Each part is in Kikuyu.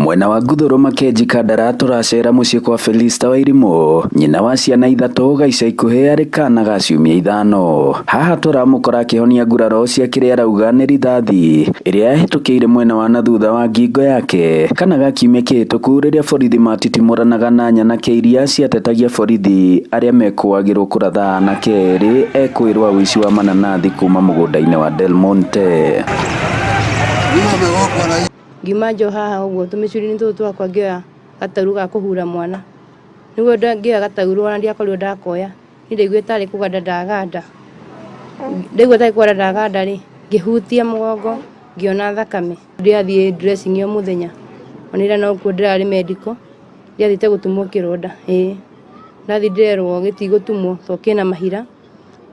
Mwena wa Guthuru Makenji Kandara turacera mucii kwa Felista Wairimu, nyina wa ciana ithatu gaica ikuhi ari kana ga ciumia ithano. Haha turamukora akihonia nguraro cia kiria arauga ni rithathi iria yahitukire mwena wa na thutha wa ngingo yake kana ga kiumia kihituku riria borithi matitimuranaga na nyanake iria ciatetagia borithi aria mekuagirwo kuratha anake eri ekwirwa wici wa mananathi kuma mugunda-ini wa Del Monte. Ngima njo haha uguo tumicuri ni tutu akwa ngioya gatauru ga kuhura mwana niguo ngioya gatauru ona ndiakorirwo ndakoya ni ndaigua tari kuganda ndaganda ndaigua tari kuganda ndaganda ri ngihutia mugongo ngiona thakame ndiathie dressing yo muthenya onira no ku ndirari medical ndiathite gutumwo kironda ndathi ndirerwo gitigutumwo to kina mahira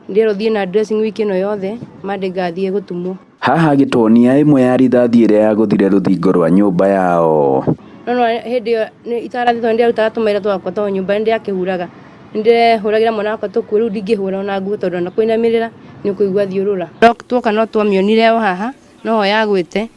ndirerwo thie na dressing week ino yothe mande ngathie gutumwo. Haha gitonia imwe ya rithathi iria yaguthire ruthingo rwa nyumba yao. No hindi ni itarathi to ndiaruta tumaira twakwa to nyumba ndiakihuraga ndirehuragira mwana wakwa tuku riu ndingihura ona nguo tondu na kuinamirira ni kuigua thiurura twoka no twamionire o haha no yagwite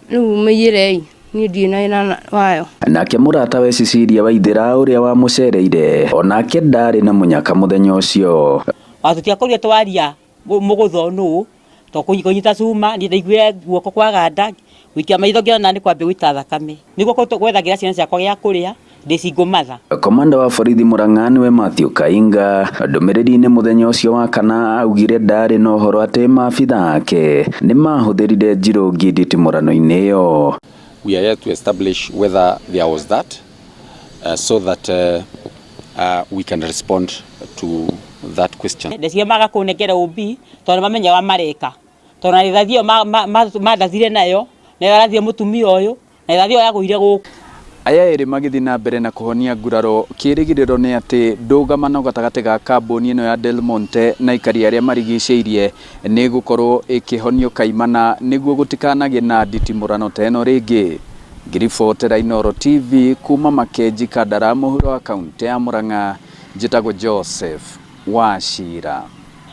riu miyirei ni ndina wayo. Nake murata we Cecilia Waithira uria wa mucereire onake ndari na munyaka muthenya ucio. Atutiakoria twaria mugutho nu to kunyita cuma ni ndaiguire guoko kwa ganda wikia maitho ngiona ni kwambe gwita thakame niguo gwethagira ciana ciakwa gia kuria ndicigomatha. Komanda wa borithi Murang'a we Matthew Kainga ndumiriri-ini muthenya ucio wa kana augire ndari no horo ati maabitha ake ni mahuthirire njirungi nditimurano-ini iyo. We are here to establish whether there was that so that we can respond to that question. Ndecia maga kunekera ubi tondu mamenyaga mareka tondu rithathio madathire nayo na yarathie mutumia uyu na rithathio yaguire guku. Aya eri magithi na mbere na kuhonia nguraro kirigiriro ni ati ndũgamano gatagati ga kambuni ino ya Del Monte na ikari aria marigicĩirie ni gukorwo ikihonio kaimana niguo gutikanagie na nditimurano teno ringi. Ngiribotera Inooro TV kuma Makenji Kandara muhuro wa kaunti ya Murang'a, njitagwo Joseph Wachira.